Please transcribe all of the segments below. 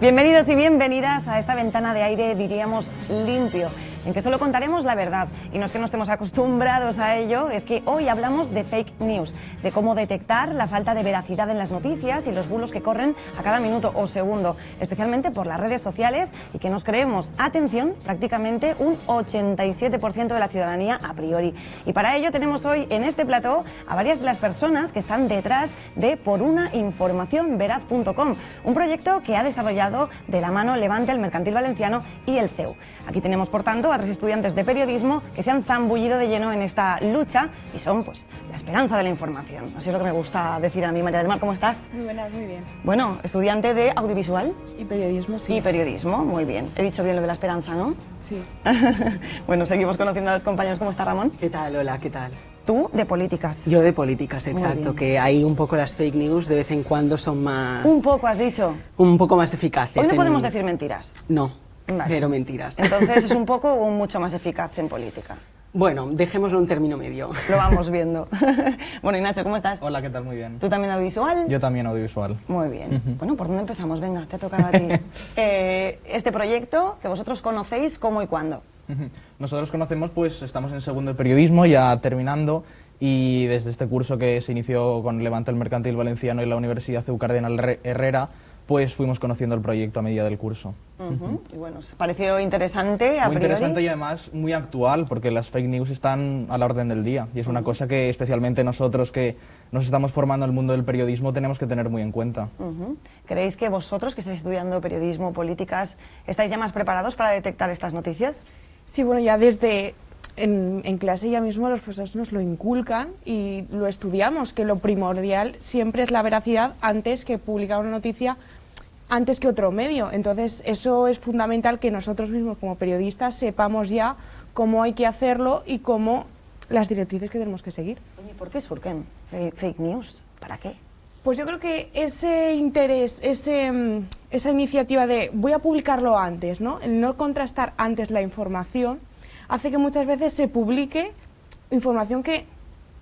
Bienvenidos y bienvenidas a esta ventana de aire, diríamos, limpio, en que solo contaremos la verdad. Y no es que no estemos acostumbrados a ello, es que hoy hablamos de fake news, de cómo detectar la falta de veracidad en las noticias y los bulos que corren a cada minuto o segundo, especialmente por las redes sociales, y que nos creemos, atención, prácticamente un 87% de la ciudadanía a priori. Y para ello tenemos hoy en este plató a varias de las personas que están detrás de porunainformacionveraz.com, un proyecto que ha desarrollado de la mano Levante, el Mercantil Valenciano y el CEU. Aquí tenemos, por tanto, a tres estudiantes de periodismo que se han zambullido de lleno en esta lucha y son, pues, la esperanza de la información. Así es lo que me gusta decir a mí. María del Mar, ¿cómo estás? Muy buenas, muy bien. Bueno, estudiante de audiovisual. Y periodismo, sí. Y periodismo, muy bien. He dicho bien lo de la esperanza, ¿no? Sí. Bueno, seguimos conociendo a los compañeros. ¿Cómo está Ramón? ¿Qué tal? Hola, ¿qué tal? Tú, de políticas. Yo de políticas, exacto, que ahí un poco las fake news de vez en cuando son más... Un poco, has dicho. Un poco más eficaces. Hoy no podemos decir mentiras. No, Vale. Pero mentiras. Entonces es un poco o mucho más eficaz en política. Bueno, dejémoslo un término medio. Lo vamos viendo. Bueno, y Nacho, ¿cómo estás? Hola, ¿qué tal? Muy bien. ¿Tú también audiovisual? Yo también audiovisual. Muy bien. Bueno, ¿por dónde empezamos? Venga, te ha tocado a ti. Este proyecto que vosotros conocéis, ¿cómo y cuándo? Nosotros conocemos, pues estamos en segundo de periodismo, ya terminando, y desde este curso que se inició con Levante, el Mercantil Valenciano y la Universidad CEU Cardenal Herrera, pues fuimos conociendo el proyecto a medida del curso. Y bueno, ¿os pareció interesante a Muy priori? interesante y además muy actual, porque las fake news están a la orden del día y es una cosa que especialmente nosotros que nos estamos formando en el mundo del periodismo tenemos que tener muy en cuenta. ¿Creéis que vosotros, que estáis estudiando periodismo, políticas, estáis ya más preparados para detectar estas noticias? Sí, bueno, ya desde en clase ya mismo los profesores nos lo inculcan y lo estudiamos, que lo primordial siempre es la veracidad antes que publicar una noticia, antes que otro medio. Entonces eso es fundamental que nosotros mismos como periodistas sepamos ya cómo hay que hacerlo y cómo las directrices que tenemos que seguir. Oye, ¿por qué surgen fake news? ¿Para qué? Pues yo creo que ese interés, esa iniciativa de voy a publicarlo antes, ¿no? El no contrastar antes la información, hace que muchas veces se publique información que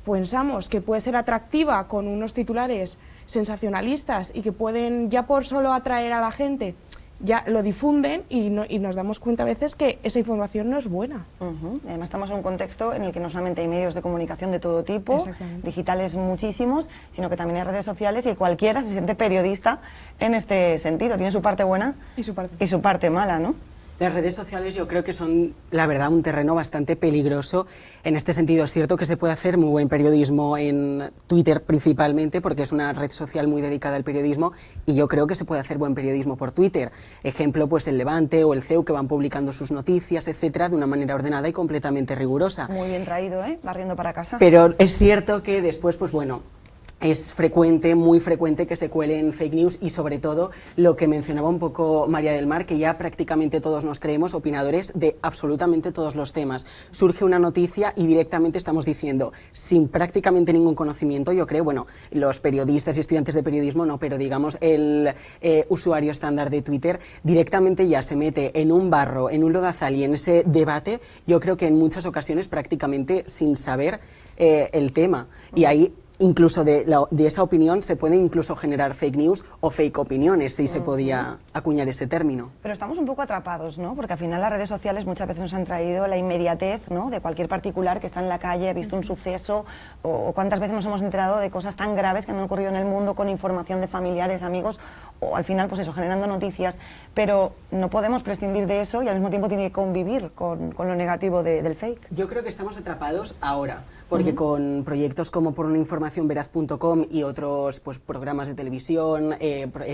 pensamos que puede ser atractiva con unos titulares sensacionalistas y que pueden ya por solo atraer a la gente, ya lo difunden y nos damos cuenta a veces que esa información no es buena. Además estamos en un contexto en el que no solamente hay medios de comunicación de todo tipo, digitales muchísimos, sino que también hay redes sociales y cualquiera se siente periodista en este sentido. Tiene su parte buena y su parte mala, ¿no? Las redes sociales yo creo que son, la verdad, un terreno bastante peligroso. En este sentido es cierto que se puede hacer muy buen periodismo en Twitter principalmente, porque es una red social muy dedicada al periodismo, y yo creo que se puede hacer buen periodismo por Twitter. Ejemplo, pues el Levante o el CEU, que van publicando sus noticias, etcétera, de una manera ordenada y completamente rigurosa. Muy bien traído, ¿eh? Barriendo para casa. Pero es cierto que después, pues bueno, es frecuente, muy frecuente que se cuelen fake news y sobre todo lo que mencionaba un poco María del Mar, que ya prácticamente todos nos creemos opinadores de absolutamente todos los temas. Surge una noticia y directamente estamos diciendo, sin prácticamente ningún conocimiento, yo creo, bueno, los periodistas y estudiantes de periodismo no, pero digamos el usuario estándar de Twitter directamente ya se mete en un barro, en un lodazal y en ese debate, yo creo que en muchas ocasiones prácticamente sin saber el tema. Y ahí incluso de esa opinión se puede incluso generar fake news o fake opiniones, si se podía acuñar ese término. Pero estamos un poco atrapados, ¿no? Porque al final las redes sociales muchas veces nos han traído la inmediatez, ¿no? De cualquier particular que está en la calle, ha visto un suceso, o cuántas veces nos hemos enterado de cosas tan graves que han ocurrido en el mundo con información de familiares, amigos, o al final, pues eso, generando noticias. Pero no podemos prescindir de eso y al mismo tiempo tiene que convivir con lo negativo del fake. Yo creo que estamos atrapados ahora, porque con proyectos como porunainformacionveraz.com y otros pues programas de televisión,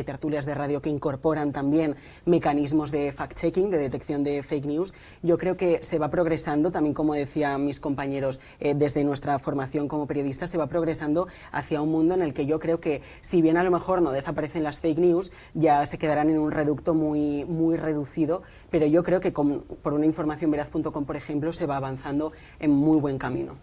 tertulias de radio que incorporan también mecanismos de fact-checking, de detección de fake news, yo creo que se va progresando, también como decían mis compañeros, desde nuestra formación como periodistas, se va progresando hacia un mundo en el que yo creo que, si bien a lo mejor no desaparecen las fake news, ya se quedarán en un reducto muy, muy reducido, pero yo creo que con porunainformacionveraz.com, por ejemplo, se va avanzando en muy buen camino.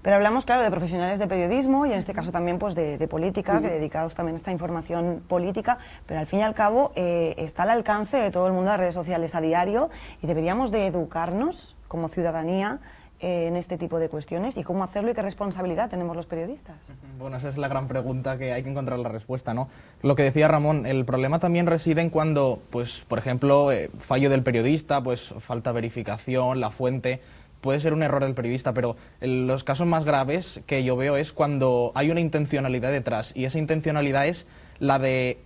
Pero hablamos, claro, de profesionales de periodismo y en este caso también pues de política, que dedicados también a esta información política, pero al fin y al cabo está al alcance de todo el mundo de las redes sociales a diario y deberíamos de educarnos como ciudadanía en este tipo de cuestiones? ¿Y cómo hacerlo y qué responsabilidad tenemos los periodistas? Bueno, esa es la gran pregunta que hay que encontrar la respuesta, ¿no? Lo que decía Ramón, el problema también reside en cuando, pues, por ejemplo, fallo del periodista, pues falta verificación, la fuente. Puede ser un error del periodista, pero los casos más graves que yo veo es cuando hay una intencionalidad detrás, y esa intencionalidad es la de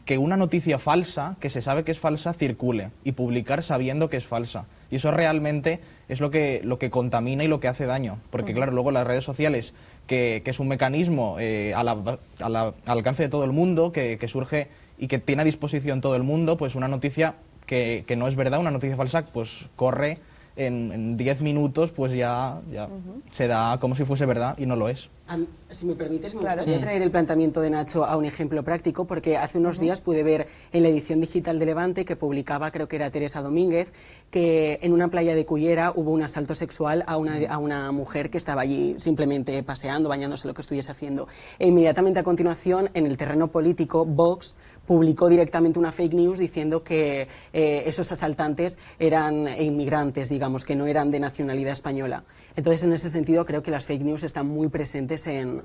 que una noticia falsa, que se sabe que es falsa, circule y publicar sabiendo que es falsa. Y eso realmente es lo que contamina y lo que hace daño. Porque, claro, luego las redes sociales, que es un mecanismo al alcance de todo el mundo, que surge y que tiene a disposición todo el mundo, pues una noticia que no es verdad, una noticia falsa, pues corre en 10 minutos, pues ya se da como si fuese verdad y no lo es. Si me permites, me gustaría traer el planteamiento de Nacho a un ejemplo práctico, porque hace unos días pude ver en la edición digital de Levante, que publicaba, creo que era Teresa Domínguez, que en una playa de Cullera hubo un asalto sexual a una mujer que estaba allí simplemente paseando, bañándose, lo que estuviese haciendo. E inmediatamente a continuación, en el terreno político, Vox publicó directamente una fake news diciendo que esos asaltantes eran inmigrantes, digamos, que no eran de nacionalidad española. Entonces, en ese sentido, creo que las fake news están muy presentes en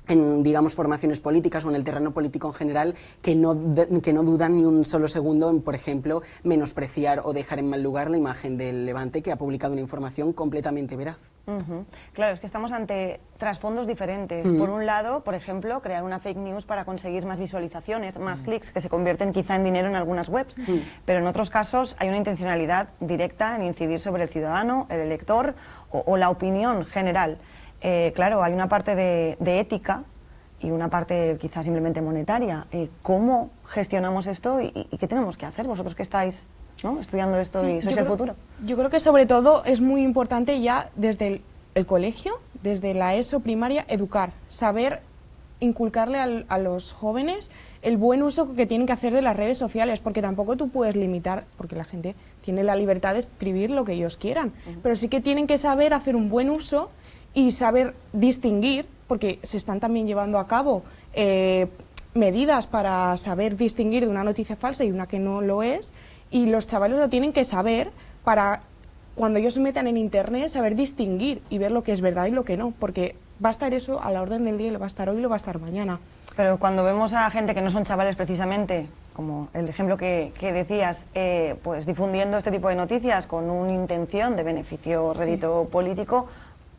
digamos, formaciones políticas o en el terreno político en general, que no dudan ni un solo segundo en, por ejemplo, menospreciar o dejar en mal lugar la imagen del Levante, que ha publicado una información completamente veraz. Claro, es que estamos ante trasfondos diferentes. Por un lado, por ejemplo, crear una fake news para conseguir más visualizaciones, más clics, que se convierten quizá en dinero en algunas webs, pero en otros casos hay una intencionalidad directa en incidir sobre el ciudadano, el elector o la opinión general. Claro, hay una parte de ética y una parte quizás simplemente monetaria. ¿Cómo gestionamos esto y qué tenemos que hacer vosotros que estáis, ¿no?, estudiando esto y sois el futuro? Yo creo que sobre todo es muy importante ya desde el colegio, desde la ESO primaria, educar, saber inculcarle a los jóvenes el buen uso que tienen que hacer de las redes sociales, porque tampoco tú puedes limitar, porque la gente tiene la libertad de escribir lo que ellos quieran, pero sí que tienen que saber hacer un buen uso y saber distinguir, porque se están también llevando a cabo medidas para saber distinguir de una noticia falsa y una que no lo es, y los chavales lo tienen que saber para cuando ellos se metan en internet saber distinguir y ver lo que es verdad y lo que no, porque va a estar eso a la orden del día y lo va a estar hoy y lo va a estar mañana. Pero cuando vemos a gente que no son chavales precisamente, como el ejemplo que decías, pues difundiendo este tipo de noticias con una intención de beneficio rédito político,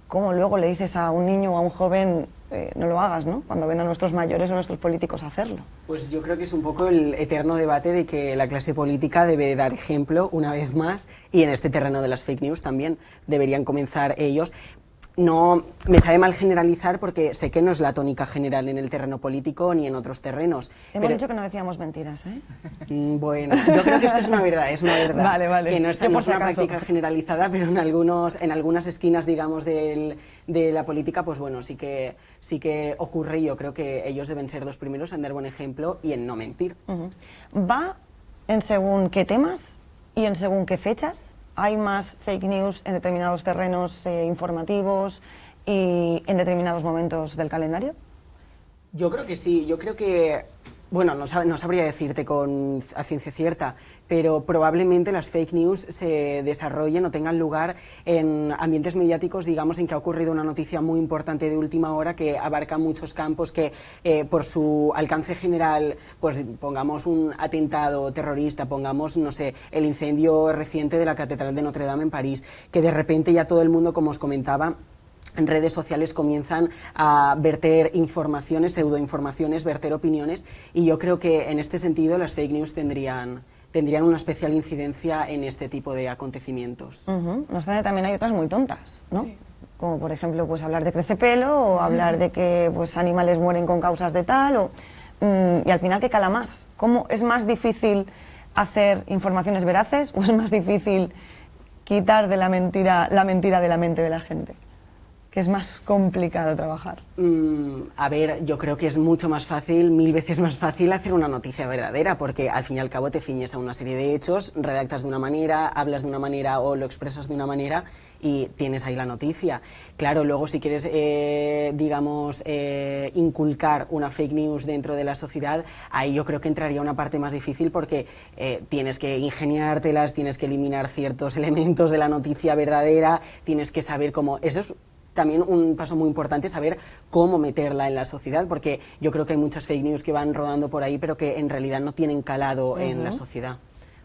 ¿cómo luego le dices a un niño o a un joven no lo hagas, ¿no?, cuando ven a nuestros mayores o a nuestros políticos hacerlo? Pues yo creo que es un poco el eterno debate de que la clase política debe dar ejemplo una vez más, y en este terreno de las fake news también deberían comenzar ellos. No me sabe mal generalizar porque sé que no es la tónica general en el terreno político ni en otros terrenos. Hemos dicho que no decíamos mentiras, ¿eh? Bueno, yo creo que esto es una verdad, Vale. Que no es una práctica generalizada, pero en algunas esquinas, digamos, de la política, pues bueno, sí que ocurre, y yo creo que ellos deben ser los primeros en dar buen ejemplo y en no mentir. ¿Va en según qué temas y en según qué fechas? ¿Hay más fake news en determinados terrenos informativos y en determinados momentos del calendario? Yo creo que sí, yo creo que, bueno, no sabría decirte a ciencia cierta, pero probablemente las fake news se desarrollen o tengan lugar en ambientes mediáticos, digamos, en que ha ocurrido una noticia muy importante de última hora que abarca muchos campos, que por su alcance general, pues pongamos un atentado terrorista, pongamos, no sé, el incendio reciente de la Catedral de Notre Dame en París, que de repente ya todo el mundo, como os comentaba, en redes sociales comienzan a verter informaciones, pseudoinformaciones, verter opiniones, y yo creo que en este sentido las fake news tendrían una especial incidencia en este tipo de acontecimienos. No obstante, también hay otras muy tontas, ¿no? Sí. Como por ejemplo, pues hablar de crecepelo o hablar de que pues animales mueren con causas de tal, y al final, ¿qué cala más? ¿Cómo es más difícil hacer informaciones veraces o es más difícil quitar de la mentira de la mente de la gente? que es más complicado trabajar? A ver, yo creo que es mucho más fácil, 1000 veces más fácil hacer una noticia verdadera, porque al fin y al cabo te ciñes a una serie de hechos, redactas de una manera, hablas de una manera o lo expresas de una manera y tienes ahí la noticia. Claro, luego si quieres, digamos, inculcar una fake news dentro de la sociedad, ahí yo creo que entraría una parte más difícil porque tienes que ingeniártelas, tienes que eliminar ciertos elementos de la noticia verdadera, tienes que saber cómo... Eso es también un paso muy importante, saber cómo meterla en la sociedad, porque yo creo que hay muchas fake news que van rodando por ahí, pero que en realidad no tienen calado en la sociedad.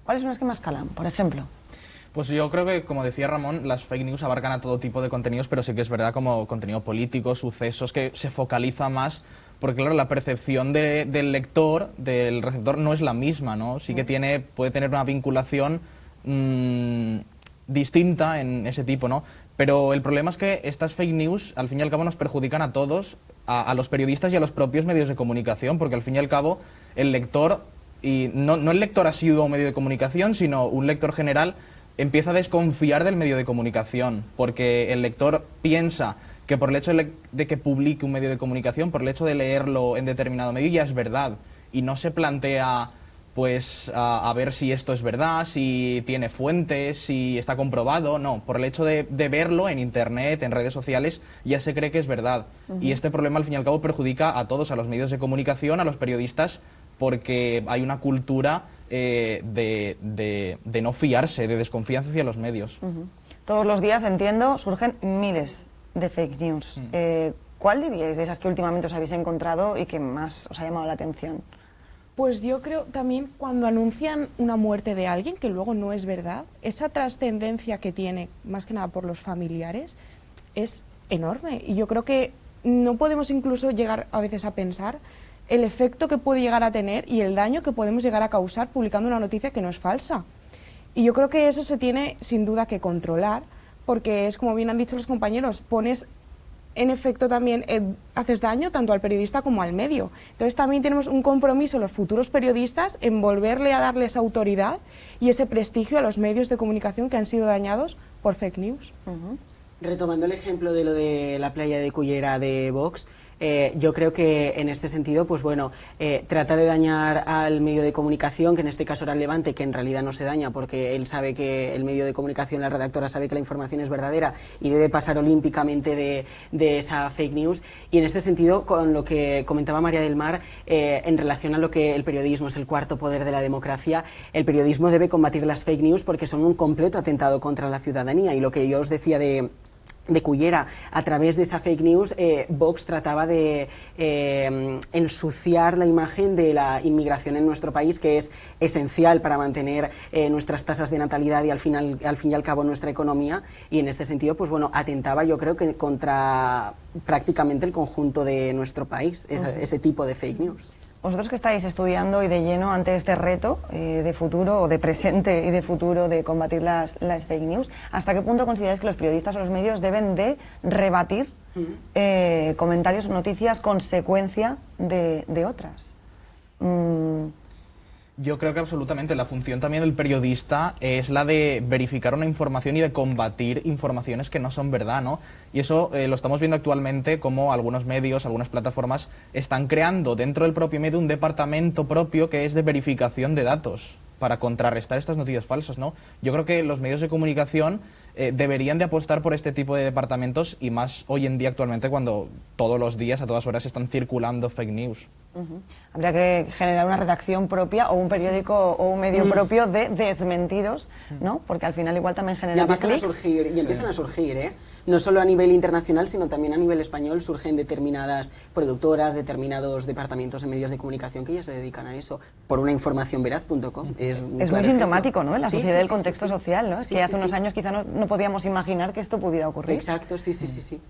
¿Cuáles son las que más calan, por ejemplo? Pues yo creo que, como decía Ramón, las fake news abarcan a todo tipo de contenidos, pero sí que es verdad como contenido político, sucesos, que se focaliza más, porque claro, la percepción del lector, del receptor, no es la misma, ¿no? Sí que puede tener una vinculación distinta en ese tipo, ¿no? Pero el problema es que estas fake news, al fin y al cabo, nos perjudican a todos, a los periodistas y a los propios medios de comunicación, porque al fin y al cabo, el lector, y no el lector asiduo a un medio de comunicación, sino un lector general, empieza a desconfiar del medio de comunicación, porque el lector piensa que por el hecho de que publique un medio de comunicación, por el hecho de leerlo en determinado medio, ya es verdad, y no se plantea pues a ver si esto es verdad, si tiene fuentes, si está comprobado. No, por el hecho de verlo en internet, en redes sociales, ya se cree que es verdad. Y este problema al fin y al cabo perjudica a todos, a los medios de comunicación, a los periodistas, porque hay una cultura de no fiarse, de desconfianza hacia los medios. Todos los días, entiendo, surgen miles de fake news. ¿Cuál diríais de esas que últimamente os habéis encontrado y que más os ha llamado la atención? Pues yo creo también cuando anuncian una muerte de alguien que luego no es verdad, esa trascendencia que tiene, más que nada por los familiares, es enorme. Y yo creo que no podemos incluso llegar a veces a pensar el efecto que puede llegar a tener y el daño que podemos llegar a causar publicando una noticia que no es falsa. Y yo creo que eso se tiene sin duda que controlar, porque es como bien han dicho los compañeros, pones en efecto también haces daño tanto al periodista como al medio. Entonces también tenemos un compromiso los futuros periodistas en volverle a darles autoridad y ese prestigio a los medios de comunicación que han sido dañados por fake news. Retomando el ejemplo de lo de la playa de Cullera de Vox, yo creo que en este sentido, pues bueno, trata de dañar al medio de comunicación, que en este caso era el Levante, que en realidad no se daña porque él sabe que el medio de comunicación, la redactora sabe que la información es verdadera y debe pasar olímpicamente de esa fake news. Y en este sentido, con lo que comentaba María del Mar, en relación a lo que el periodismo es el cuarto poder de la democracia, el periodismo debe combatir las fake news porque son un completo atentado contra la ciudadanía. Y lo que yo os decía de Cullera, a través de esa fake news, Vox trataba de ensuciar la imagen de la inmigración en nuestro país, que es esencial para mantener nuestras tasas de natalidad y al fin y al cabo nuestra economía, y en este sentido, pues bueno, atentaba yo creo que contra prácticamente el conjunto de nuestro país, ese tipo de fake news. Vosotros que estáis estudiando y de lleno ante este reto de futuro, o de presente y de futuro, de combatir las fake news, ¿hasta qué punto consideráis que los periodistas o los medios deben de rebatir comentarios o noticias consecuencia de otras? Yo creo que absolutamente. La función también del periodista es la de verificar una información y de combatir informaciones que no son verdad, ¿no? Y eso lo estamos viendo actualmente, como algunos medios, algunas plataformas están creando dentro del propio medio un departamento propio que es de verificación de datos para contrarrestar estas noticias falsas, ¿no? Yo creo que los medios de comunicación deberían de apostar por este tipo de departamentos, y más hoy en día actualmente, cuando todos los días, a todas horas, están circulando fake news. Habría que generar una redacción propia o un periódico o un medio propio de desmentidos, ¿no? Porque al final igual también generaba clics. Empiezan a surgir, ¿eh? No solo a nivel internacional, sino también a nivel español surgen determinadas productoras, determinados departamentos en medios de comunicación que ya se dedican a eso. Por una informacionveraz.com. Es muy sintomático, ¿no? En la sociedad del contexto sí. social, ¿no? Que hace unos años quizá no podíamos imaginar que esto pudiera ocurrir. Exacto, sí.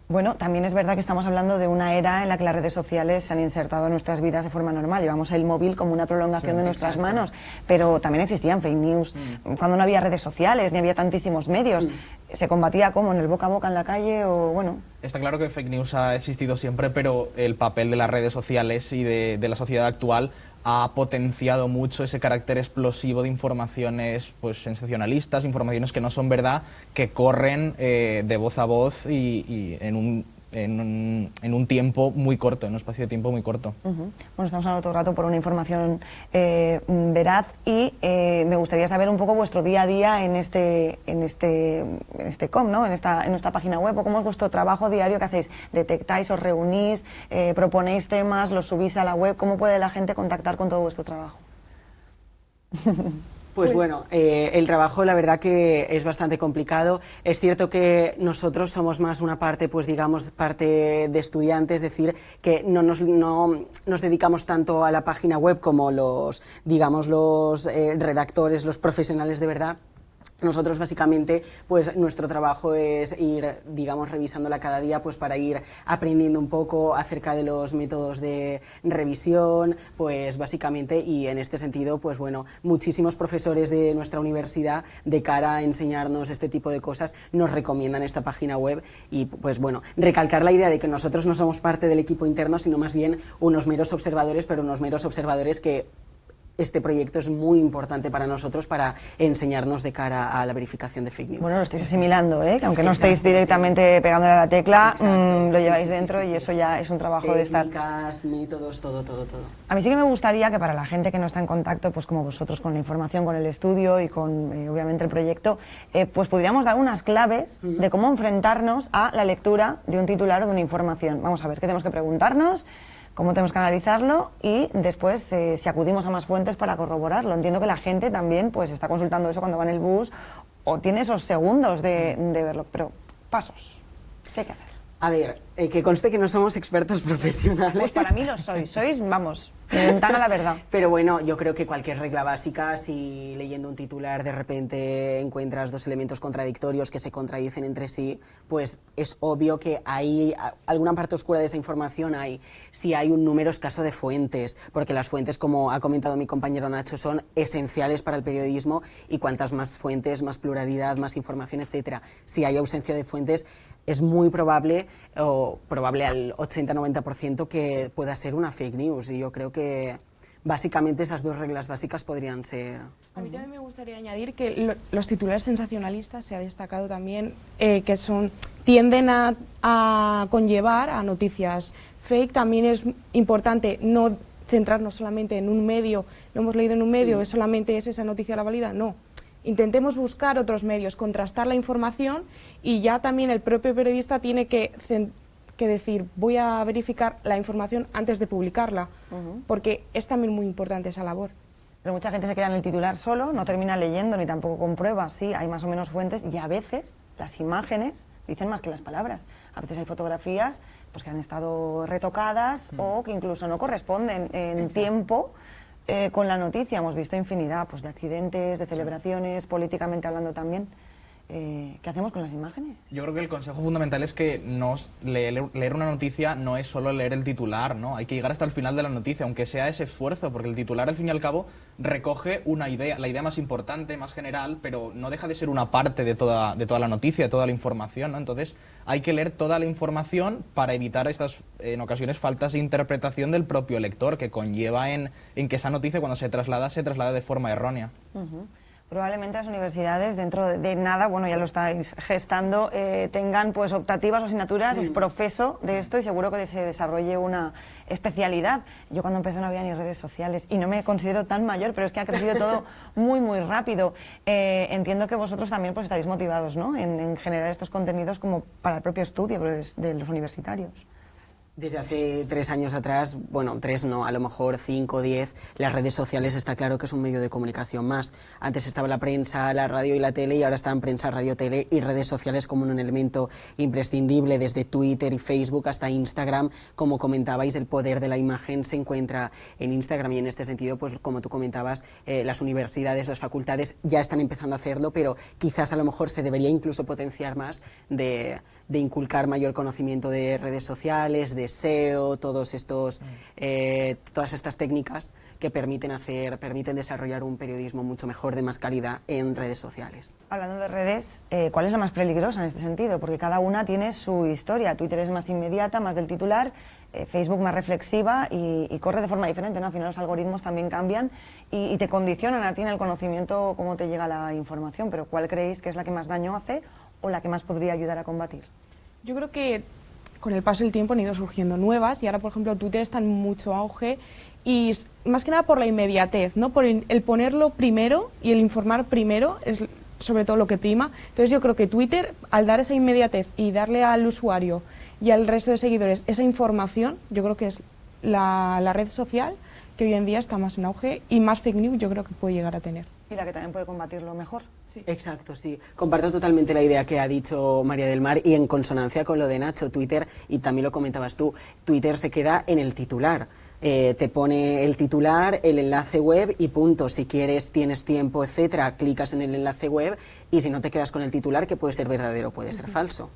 Bueno, también es verdad que estamos hablando de una era en la que las redes sociales se han insertado en nuestras vidas de forma normal. Llevamos el móvil como una prolongación de nuestras manos, pero también existían fake news. Cuando no había redes sociales, ni había tantísimos medios, se combatía como en el boca a boca en la calle o bueno... Está claro que fake news ha existido siempre, pero el papel de las redes sociales y de la sociedad actual ha potenciado mucho ese carácter explosivo de informaciones pues sensacionalistas, informaciones que no son verdad, que corren de voz a voz y en un tiempo muy corto, en un espacio de tiempo muy corto. Bueno, estamos hablando todo el rato por una información veraz y me gustaría saber un poco vuestro día a día en este COM, ¿no? en esta página web, o cómo es vuestro trabajo diario que hacéis. ¿Detectáis, os reunís, proponéis temas, los subís a la web? ¿Cómo puede la gente contactar con todo vuestro trabajo? Pues bueno, el trabajo la verdad que es bastante complicado. Es cierto que nosotros somos más una parte, pues digamos, parte de estudiantes, es decir, que no nos dedicamos tanto a la página web como los redactores, los profesionales de verdad. Nosotros básicamente, pues nuestro trabajo es ir, digamos, revisándola cada día, pues para ir aprendiendo un poco acerca de los métodos de revisión, pues básicamente, y en este sentido, pues bueno, muchísimos profesores de nuestra universidad, de cara a enseñarnos este tipo de cosas, nos recomiendan esta página web y, pues bueno, recalcar la idea de que nosotros no somos parte del equipo interno, sino más bien unos meros observadores, pero unos meros observadores que este proyecto es muy importante para nosotros para enseñarnos de cara a la verificación de fake news. Bueno, lo estáis asimilando, ¿eh? Que aunque no estéis directamente pegándole a la tecla, lo lleváis sí, dentro y eso ya es un trabajo de estar. Técnicas, métodos, todo. A mí sí que me gustaría que para la gente que no está en contacto, pues como vosotros, con la información, con el estudio y con, obviamente, el proyecto, pues podríamos dar unas claves de cómo enfrentarnos a la lectura de un titular o de una información. Vamos a ver, ¿qué tenemos que preguntarnos? ¿Cómo tenemos que analizarlo? Y después, si acudimos a más fuentes para corroborarlo. Entiendo que la gente también pues está consultando eso cuando va en el bus o tiene esos segundos de verlo. Pero, pasos. ¿Qué hay que hacer? A ver, que conste que no somos expertos profesionales. Pues para mí lo sois, vamos, mi ventana a la verdad. Pero bueno, yo creo que cualquier regla básica, si leyendo un titular de repente encuentras dos elementos contradictorios que se contradicen entre sí, pues es obvio que hay alguna parte oscura de esa información si hay un número escaso de fuentes, porque las fuentes, como ha comentado mi compañero Nacho, son esenciales para el periodismo y cuantas más fuentes, más pluralidad, más información, etcétera. Si hay ausencia de fuentes, es muy probable, o probable al 80-90%, que pueda ser una fake news, y yo creo que básicamente esas dos reglas básicas podrían ser. A mí también me gustaría añadir que los titulares sensacionalistas, se ha destacado también, que tienden a conllevar a noticias fake. También es importante no centrarnos solamente en un medio, lo hemos leído en un medio, solamente es esa noticia la válida, no. Intentemos buscar otros medios, contrastar la información, y ya también el propio periodista tiene que decir, voy a verificar la información antes de publicarla, porque es también muy importante esa labor. Pero mucha gente se queda en el titular solo, no termina leyendo ni tampoco comprueba. Sí, hay más o menos fuentes y a veces las imágenes dicen más que las palabras. A veces hay fotografías pues que han estado retocadas o que incluso no corresponden en tiempo con la noticia. Hemos visto infinidad pues de accidentes, de celebraciones, políticamente hablando también. ¿Qué hacemos con las imágenes? Yo creo que el consejo fundamental es que leer una noticia no es solo leer el titular, ¿no? Hay que llegar hasta el final de la noticia, aunque sea ese esfuerzo, porque el titular, al fin y al cabo, recoge una idea, la idea más importante, más general, pero no deja de ser una parte de toda la noticia, de toda la información, ¿no? Entonces, hay que leer toda la información para evitar estas, en ocasiones, faltas de interpretación del propio lector, que conlleva en que esa noticia, cuando se traslada de forma errónea. Probablemente las universidades dentro de nada, bueno, ya lo estáis gestando, tengan pues optativas o asignaturas exprofeso de esto, y seguro que se desarrolle una especialidad. Yo cuando empecé no había ni redes sociales y no me considero tan mayor, pero es que ha crecido todo muy rápido. Entiendo que vosotros también pues estáis motivados, ¿no?, en generar estos contenidos como para el propio estudio de los universitarios. Desde hace 3 años atrás, bueno, 3 no, a lo mejor 5 o 10, las redes sociales está claro que es un medio de comunicación más. Antes estaba la prensa, la radio y la tele, y ahora están prensa, radio, tele y redes sociales como un elemento imprescindible, desde Twitter y Facebook hasta Instagram. Como comentabais, el poder de la imagen se encuentra en Instagram, y en este sentido, pues como tú comentabas, las universidades, las facultades ya están empezando a hacerlo, pero quizás a lo mejor se debería incluso potenciar más de inculcar mayor conocimiento de redes sociales, de SEO, todas estas técnicas que permiten desarrollar un periodismo mucho mejor, de más calidad en redes sociales. Hablando de redes, ¿cuál es la más peligrosa en este sentido? Porque cada una tiene su historia. Twitter es más inmediata, más del titular, Facebook más reflexiva y corre de forma diferente, ¿no? Al final los algoritmos también cambian y te condicionan a ti en el conocimiento cómo te llega la información, pero ¿cuál creéis que es la que más daño hace o la que más podría ayudar a combatir? Yo creo que con el paso del tiempo han ido surgiendo nuevas y ahora, por ejemplo, Twitter está en mucho auge y más que nada por la inmediatez, ¿no? Por el ponerlo primero y el informar primero es sobre todo lo que prima. Entonces yo creo que Twitter, al dar esa inmediatez y darle al usuario y al resto de seguidores esa información, yo creo que es la red social que hoy en día está más en auge y más fake news yo creo que puede llegar a tener. Y la que también puede combatirlo mejor. Sí. Exacto, sí. Comparto totalmente la idea que ha dicho María del Mar y en consonancia con lo de Nacho, Twitter, y también lo comentabas tú, Twitter se queda en el titular. Te pone el titular, el enlace web y punto. Si quieres, tienes tiempo, etcétera, clicas en el enlace web y si no te quedas con el titular, que puede ser verdadero, puede ser falso.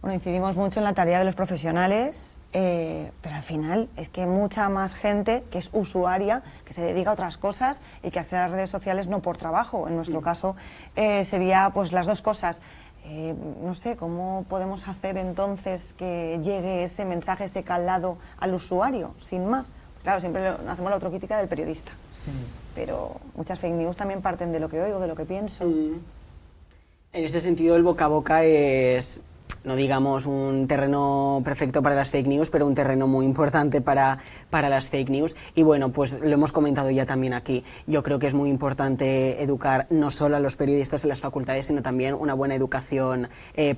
Bueno, incidimos mucho en la tarea de los profesionales, pero al final es que mucha más gente que es usuaria, que se dedica a otras cosas y que accede a las redes sociales no por trabajo. En nuestro caso sería pues las dos cosas. No sé, ¿cómo podemos hacer entonces que llegue ese mensaje, ese calado al usuario, sin más? Claro, siempre hacemos la autocrítica del periodista, pero muchas fake news también parten de lo que oigo, de lo que pienso. En este sentido, el boca a boca es, no digamos un terreno perfecto para las fake news, pero un terreno muy importante para las fake news. Y bueno, pues lo hemos comentado ya también aquí. Yo creo que es muy importante educar no solo a los periodistas en las facultades, sino también una buena educación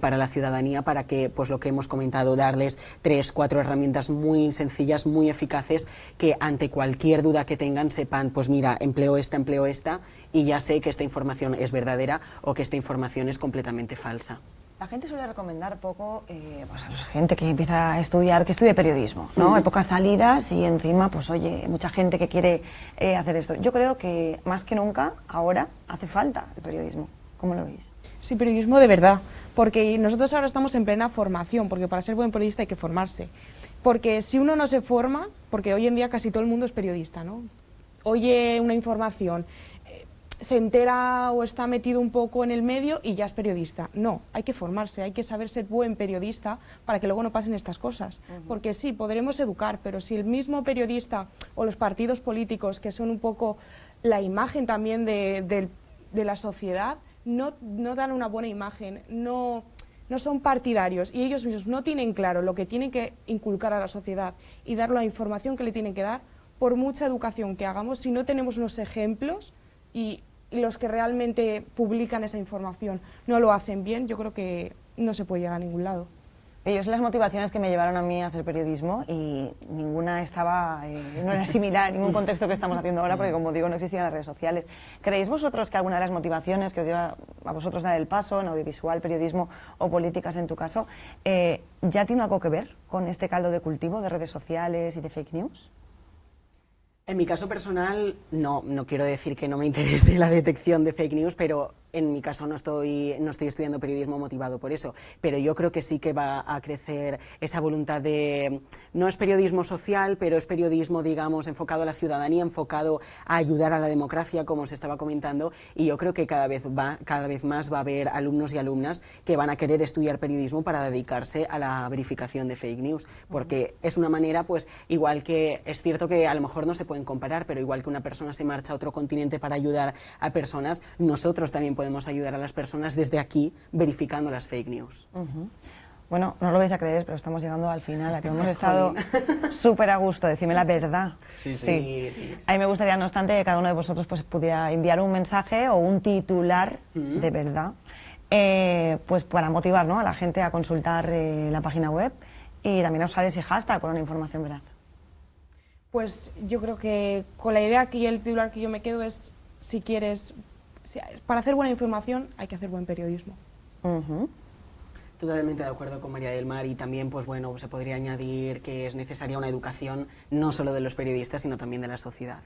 para la ciudadanía, para que, pues lo que hemos comentado, darles 3, 4 herramientas muy sencillas, muy eficaces, que ante cualquier duda que tengan sepan, pues mira, empleo esta, y ya sé que esta información es verdadera o que esta información es completamente falsa. La gente suele recomendar poco pues a la gente que empieza a estudiar, que estudie periodismo, ¿no? Hay pocas salidas y encima, pues oye, mucha gente que quiere hacer esto. Yo creo que más que nunca ahora hace falta el periodismo. ¿Cómo lo veis? Sí, periodismo de verdad, porque nosotros ahora estamos en plena formación, porque para ser buen periodista hay que formarse. Porque si uno no se forma, porque hoy en día casi todo el mundo es periodista, ¿no? Oye una información, se entera o está metido un poco en el medio y ya es periodista. No, hay que formarse, hay que saber ser buen periodista para que luego no pasen estas cosas. Porque sí, podremos educar, pero si el mismo periodista o los partidos políticos, que son un poco la imagen también de la sociedad, no dan una buena imagen, no son partidarios y ellos mismos no tienen claro lo que tienen que inculcar a la sociedad y dar la información que le tienen que dar, por mucha educación que hagamos, si no tenemos unos ejemplos y los que realmente publican esa información no lo hacen bien, yo creo que no se puede llegar a ningún lado. Yo sé las motivaciones que me llevaron a mí a hacer periodismo y ninguna no era similar en ningún contexto que estamos haciendo ahora, porque como digo, no existían las redes sociales. ¿Creéis vosotros que alguna de las motivaciones que os dio a vosotros dar el paso en audiovisual, periodismo o políticas en tu caso, ya tiene algo que ver con este caldo de cultivo de redes sociales y de fake news? En mi caso personal, no quiero decir que no me interese la detección de fake news, pero en mi caso no estoy estudiando periodismo motivado por eso, pero yo creo que sí que va a crecer esa voluntad de, no es periodismo social, pero es periodismo, digamos, enfocado a la ciudadanía, enfocado a ayudar a la democracia, como se estaba comentando, y yo creo que cada vez más va a haber alumnos y alumnas que van a querer estudiar periodismo para dedicarse a la verificación de fake news, porque es una manera, pues, igual que, es cierto que a lo mejor no se pueden comparar, pero igual que una persona se marcha a otro continente para ayudar a personas, nosotros también podemos ayudar a las personas desde aquí verificando las fake news. Bueno, no lo vais a creer, pero estamos llegando al final, a que hemos estado súper a gusto, decime la verdad. Sí. A mí me gustaría, no obstante, que cada uno de vosotros pues, pudiera enviar un mensaje o un titular de verdad, pues para motivar, ¿no?, a la gente a consultar la página web y también a usar ese hashtag con una información veraz. Pues yo creo que con la idea que el titular que yo me quedo es, si quieres, para hacer buena información hay que hacer buen periodismo. Totalmente de acuerdo con María del Mar, y también pues bueno, se podría añadir que es necesaria una educación no solo de los periodistas sino también de la sociedad.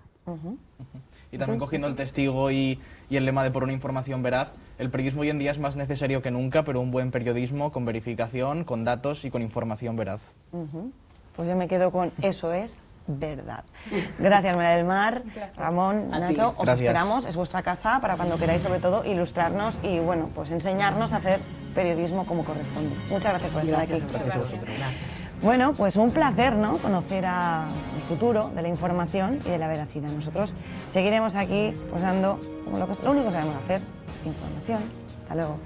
Y también cogiendo el testigo y el lema de por una información veraz, el periodismo hoy en día es más necesario que nunca, pero un buen periodismo con verificación, con datos y con información veraz. Pues yo me quedo con eso es verdad. Gracias, María del Mar, Ramón, Nacho, os esperamos, es vuestra casa para cuando queráis, sobre todo ilustrarnos y bueno, pues enseñarnos a hacer periodismo como corresponde. Muchas gracias por estar aquí. Gracias a vosotros. Bueno, pues un placer, ¿no?, conocer el futuro de la información y de la veracidad. Nosotros seguiremos aquí pues dando como lo único que sabemos hacer, información. Hasta luego.